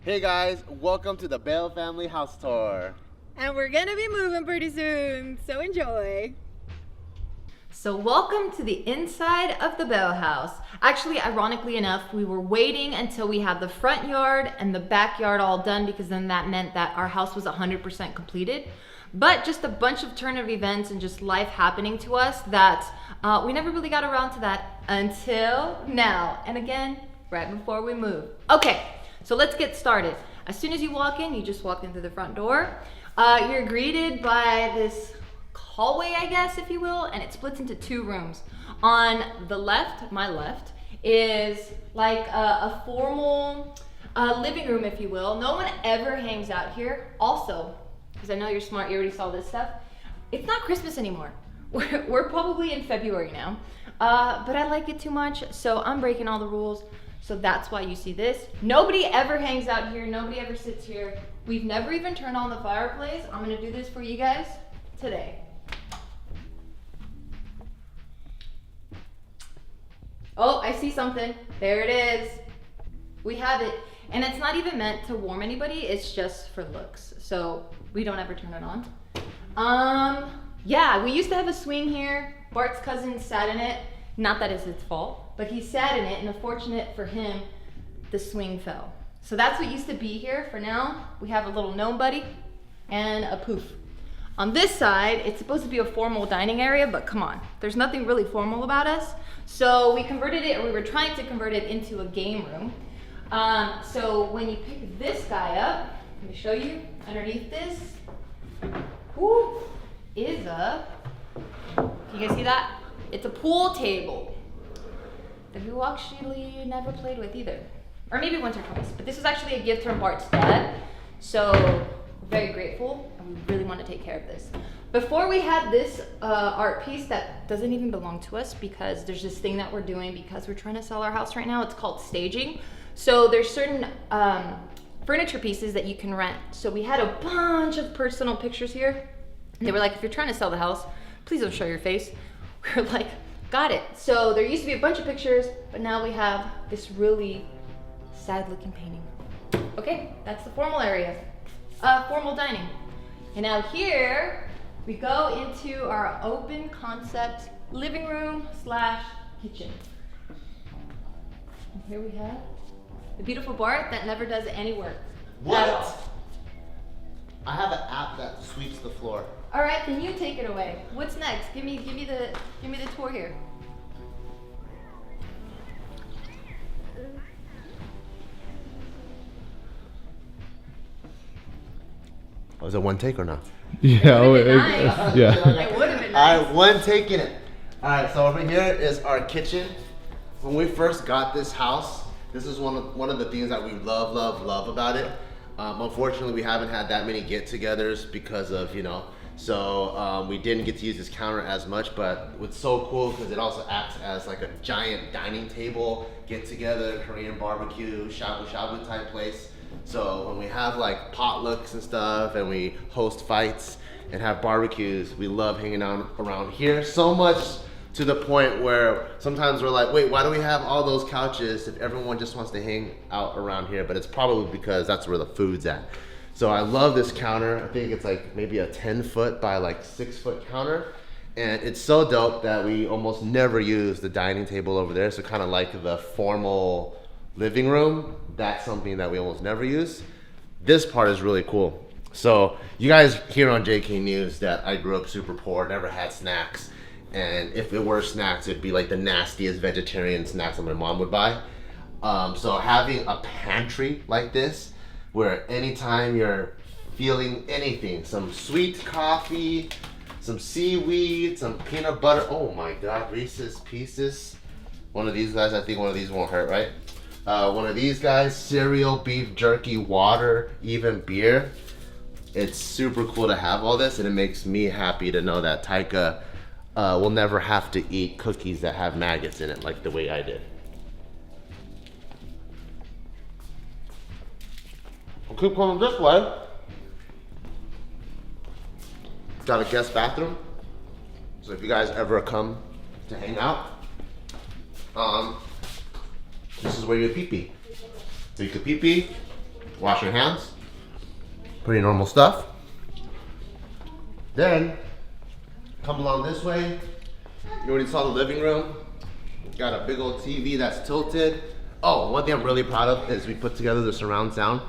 Hey guys, welcome to the Bell Family House Tour. And we're gonna be moving pretty soon, so enjoy. So welcome to the inside of the Bell house. Actually, ironically enough, we were waiting until we had the front yard and the backyard all done because then that meant that our house was 100% completed. But just a bunch of turn of events and just life happening to us that we never really got around to that until now. And again, right before we move. Okay, so let's get started. As soon as you walk in, you just walk into the front door. You're greeted by this hallway, I guess, if you will, and it splits into two rooms. On the left, my left, is like a formal living room, if you will. No one ever hangs out here. Also, because I know you're smart, you already saw this stuff. It's not Christmas anymore. We're probably in February now, but I like it too much, so I'm breaking all the rules. So that's why you see this. Nobody ever hangs out here. Nobody ever sits here. We've never even turned on the fireplace. I'm gonna do this for you guys today. Oh, I see something. There it is. We have it. And it's not even meant to warm anybody. It's just for looks. So we don't ever turn it on. Yeah, we used to have a swing here. Bart's cousin sat in it. Not that it's his fault, but he sat in it, and unfortunate for him, the swing fell. So that's what used to be here. For now, we have a little gnome buddy and a poof. On this side, it's supposed to be a formal dining area, but come on, there's nothing really formal about us. So we converted it, or we were trying to convert it into a game room. So when you pick this guy up, let me show you, underneath this, is a, can you guys see that? It's a pool table that we actually never played with either. Or maybe once or twice, but this was actually a gift from Bart's dad. So we're very grateful, and we really want to take care of this. Before we had this art piece that doesn't even belong to us, because there's this thing that we're doing because we're trying to sell our house right now. It's called staging. So there's certain furniture pieces that you can rent. So we had a bunch of personal pictures here. They were like, if you're trying to sell the house, please don't show your face. We were like, got it. So there used to be a bunch of pictures, but now we have this really sad looking painting. Okay, that's the formal area, formal dining. And now here we go into our open concept living room / kitchen. And here we have the beautiful Bart that never does any work. What? At all. I have an app that sweeps the floor. All right, then you take it away. What's next? Give me the tour here. Was it one take or not? Yeah, It would've been nice. yeah. It would have been All nice. right, one taking it. All right, so over here is our kitchen. When we first got this house, this is one of the things that we love about it. Unfortunately, we haven't had that many get-togethers because of, so we didn't get to use this counter as much, but it's so cool because it also acts as like a giant dining table, get-together, Korean barbecue, shabu-shabu type place. So when we have like potlucks and stuff and we host fights and have barbecues, we love hanging out around here so much to the point where sometimes we're like, wait, why do we have all those couches if everyone just wants to hang out around here? But it's probably because that's where the food's at. So I love this counter. I think it's like maybe a 10-foot by like 6-foot counter. And it's so dope that we almost never use the dining table over there. So kind of like the formal living room, that's something that we almost never use. This part is really cool. So you guys hear on JK News that I grew up super poor, never had snacks. And if it were snacks, it'd be like the nastiest vegetarian snacks that my mom would buy. So having a pantry like this, where anytime you're feeling anything, some sweet coffee, some seaweed, some peanut butter. Oh my God, Reese's Pieces. One of these guys, I think one of these won't hurt, right? One of these guys, cereal, beef jerky, water, even beer. It's super cool to have all this, and it makes me happy to know that Taika will never have to eat cookies that have maggots in it like the way I did. I'll keep going this way. Got a guest bathroom. So if you guys ever come to hang out, this is where you pee-pee. So you could pee-pee, wash your hands. Pretty normal stuff. Then, come along this way. You already saw the living room. Got a big old TV that's tilted. Oh, one thing I'm really proud of is we put together the surround sound.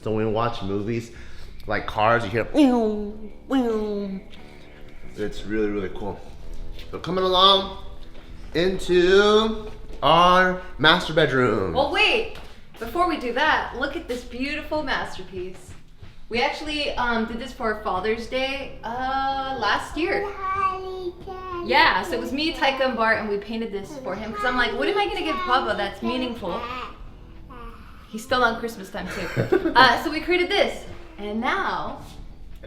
So when we watch movies like Cars, you hear meow, meow. It's really, really cool. So coming along into our master bedroom. Well, wait. Before we do that, look at this beautiful masterpiece. We actually did this for Father's Day last year. Yeah, so it was me, Taika, and Bart, and we painted this for him. Because I'm like, what am I going to give Papa that's meaningful? He's still on Christmas time, too. So we created this. And now...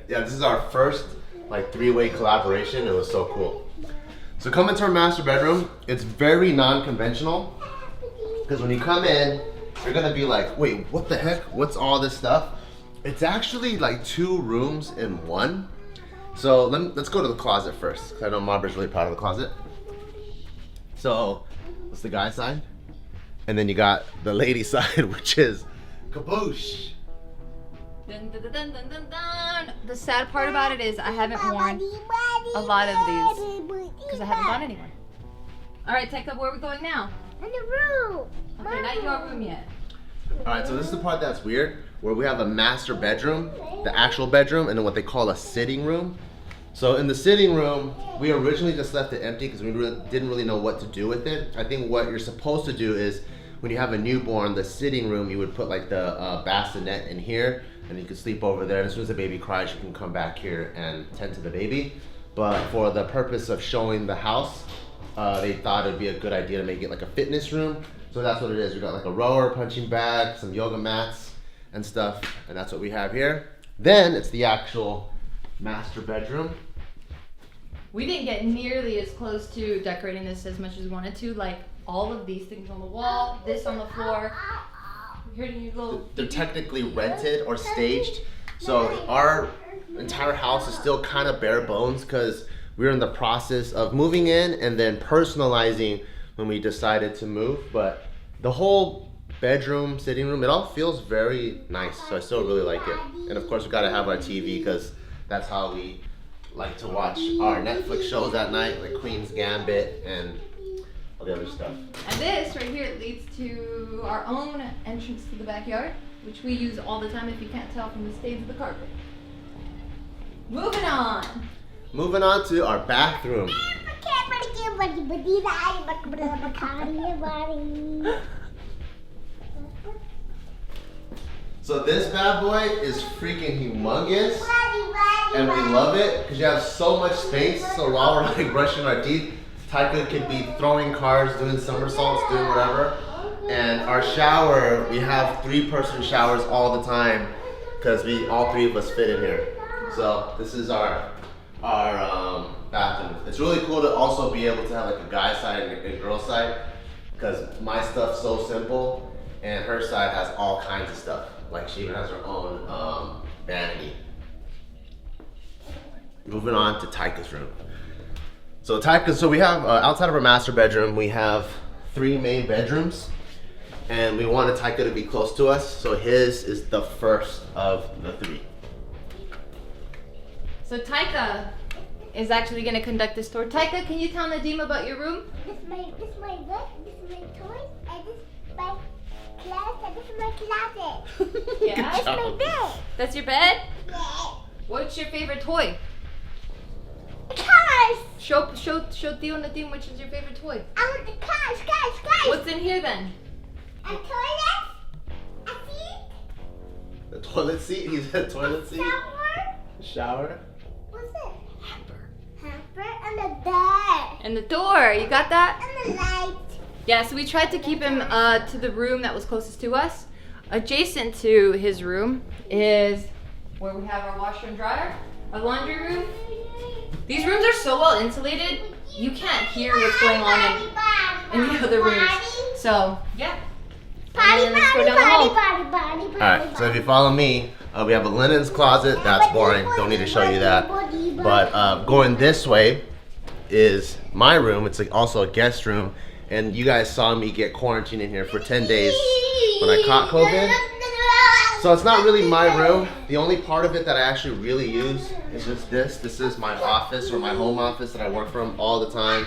Yeah, this is our first like 3-way collaboration. It was so cool. So come into our master bedroom. It's very non-conventional. Because when you come in, you're going to be like, wait, what the heck? What's all this stuff? It's actually like 2 rooms in one. So let's go to the closet first. 'Cause I know Marber's really proud of the closet. So that's the guy side. And then you got the lady side, which is kaboosh. Dun, dun, dun, dun, dun, dun, dun. The sad part about it is I haven't worn a lot of these because I haven't gone anywhere. All right, Taika, where are we going now? In the room. Okay, not your room yet. All right, so this is the part that's weird, where we have a master bedroom, the actual bedroom, and then what they call a sitting room. So in the sitting room, we originally just left it empty because we didn't really know what to do with it. I think what you're supposed to do is when you have a newborn, the sitting room, you would put like the bassinet in here, and you could sleep over there. And as soon as the baby cries, you can come back here and tend to the baby. But for the purpose of showing the house, they thought it would be a good idea to make it like a fitness room. So that's what it is. We got like a rower, punching bag, some yoga mats and stuff, and that's what we have here. Then it's the actual master bedroom. We didn't get nearly as close to decorating this as much as we wanted to. Like all of these things on the wall, this on the floor. Here you go. They're technically rented or staged. So our entire house is still kind of bare bones because we're in the process of moving in and then personalizing when we decided to move. But the whole bedroom, sitting room, it all feels very nice. So I still really like it. And of course we gotta have our TV because that's how we like to watch our Netflix shows at night, like Queen's Gambit and all the other stuff. And this right here leads to our own entrance to the backyard, which we use all the time if you can't tell from the stains of the carpet. Moving on. Moving on to our bathroom. So this bad boy is freaking humongous, and we love it because you have so much space. So while we're like brushing our teeth, Taika could be throwing cars, doing somersaults, doing whatever. And our shower, we have 3-person showers all the time because all 3 of us fit in here. So this is our bathroom. It's really cool to also be able to have like a guy side and a girl side because my stuff's so simple and her side has all kinds of stuff. Like she even has her own vanity. Moving on to Taika's room. So so we have outside of our master bedroom, we have 3 main bedrooms, and we wanted Taika to be close to us, so his is the first of the 3. So Taika is actually going to conduct this tour. Taika, can you tell Nadim about your room? This is my bed, this is my toys, and this is my closet, and this is my closet. Yeah? That's my bed. That's your bed? Yeah. What's your favorite toy? Cars. Show Theo and Nadim which is your favorite toy. I want the cars. What's in here then? A toilet, a seat, The toilet seat? He said toilet seat? Shower? What's it? Hamper, and the bed. And the door. You got that? And the light. Yeah, so we tried to keep him to the room that was closest to us. Adjacent to his room is where we have our washer and dryer, our laundry room. These rooms are so well insulated, you can't hear what's going on in the other rooms. So, yeah. Potty, And then let's go down the hall. Alright, so if you follow me, we have a linens closet. That's boring. Don't need to show you that. But going this way is my room. It's like also a guest room. And you guys saw me get quarantined in here for 10 days when I caught COVID. So it's not really my room. The only part of it that I actually really use is just this. This is my office or my home office that I work from all the time.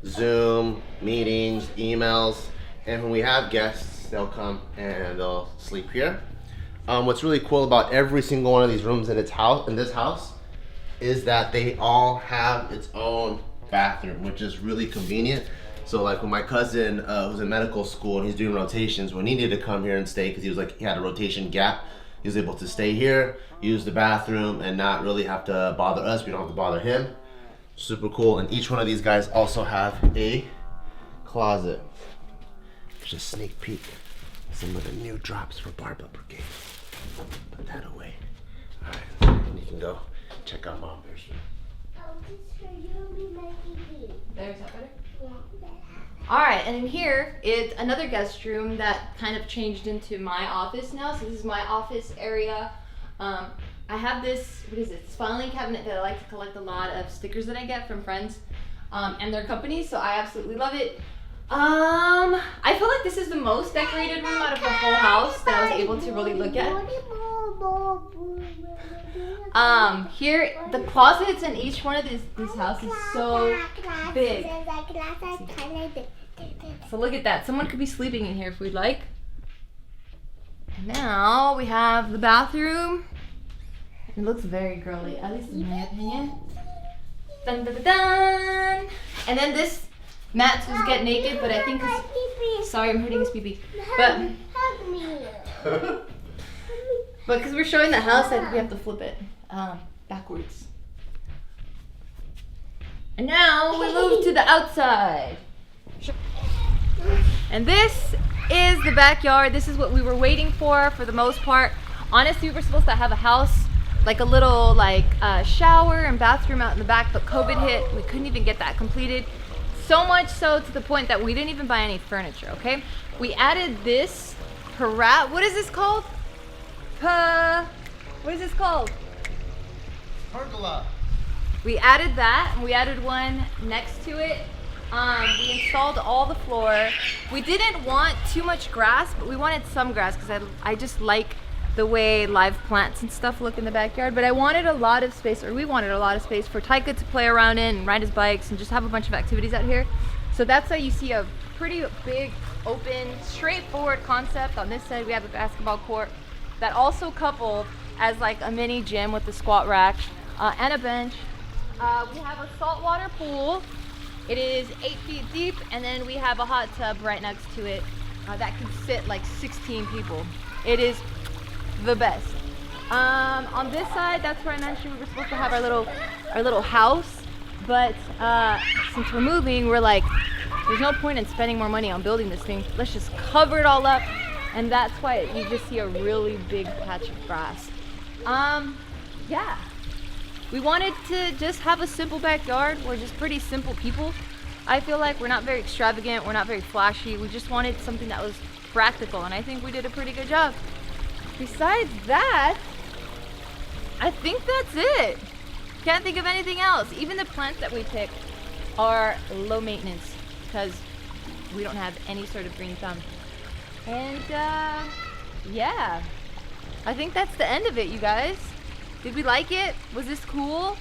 Zoom, meetings, emails, and when we have guests, they'll come and they'll sleep here. What's really cool about every single one of these rooms in this house is that they all have its own bathroom, which is really convenient. So like when my cousin who's in medical school and he's doing rotations, when he needed to come here and stay because he had a rotation gap, he was able to stay here, use the bathroom, and not really have to bother us. We don't have to bother him. Super cool. And each one of these guys also have a closet. Just a sneak peek of some of the new drops for Barbell Brigade. Put that away. All right, and you can go check out Mom's room. There's that better? All right, and in here is another guest room that kind of changed into my office now. So this is my office area. I have this, what is it? It's filing cabinet that I like to collect a lot of stickers that I get from friends and their companies. So I absolutely love it. I feel like this is the most decorated room out of the whole house that I was able to really look at. Here, the closets in each one of these houses is so big. So look at that. Someone could be sleeping in here if we'd like. And now we have the bathroom. It looks very girly, at least in my opinion. Dun, dun, dun, dun. And then this, Matt's was get naked, but I think sorry, I'm hurting his pee-pee. But because we're showing the house, I think we have to flip it backwards. And now we move to the outside. And this is the backyard. This is what we were waiting for the most part. Honestly, we were supposed to have a house, like a little shower and bathroom out in the back, but COVID hit. We couldn't even get that completed. So much so to the point that we didn't even buy any furniture, okay? We added this what is this called? What is this called? Pergola. We added that, and we added one next to it. We installed all the floor. We didn't want too much grass, but we wanted some grass because I just like the way live plants and stuff look in the backyard. But I wanted a lot of space, or we wanted a lot of space for Taika to play around in and ride his bikes and just have a bunch of activities out here. So that's why you see a pretty big, open, straightforward concept. On this side, we have a basketball court that also coupled as like a mini gym with a squat rack and a bench. We have a saltwater pool. It is 8 feet deep, and then we have a hot tub right next to it that can sit like 16 people. It is the best. On this side, that's where I mentioned we were supposed to have our little house, but since we're moving, we're like, there's no point in spending more money on building this thing. Let's just cover it all up, and that's why you just see a really big patch of grass. Yeah. We wanted to just have a simple backyard. We're just pretty simple people. I feel like we're not very extravagant. We're not very flashy. We just wanted something that was practical, and I think we did a pretty good job. Besides that, I think that's it. Can't think of anything else. Even the plants that we pick are low maintenance because we don't have any sort of green thumb. And yeah, I think that's the end of it, you guys. Did we like it? Was this cool?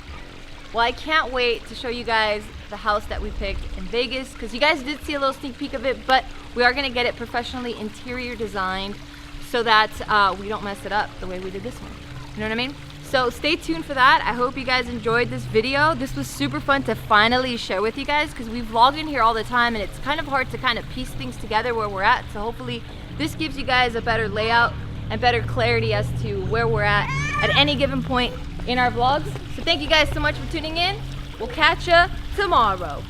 Well, I can't wait to show you guys the house that we picked in Vegas, because you guys did see a little sneak peek of it, but we are going to get it professionally interior designed so that we don't mess it up the way we did this one. You know what I mean? So stay tuned for that. I hope you guys enjoyed this video. This was super fun to finally share with you guys, because we vlog in here all the time and it's kind of hard to kind of piece things together where we're at. So hopefully this gives you guys a better layout and better clarity as to where we're at any given point in our vlogs. So thank you guys so much for tuning in. We'll catch ya tomorrow.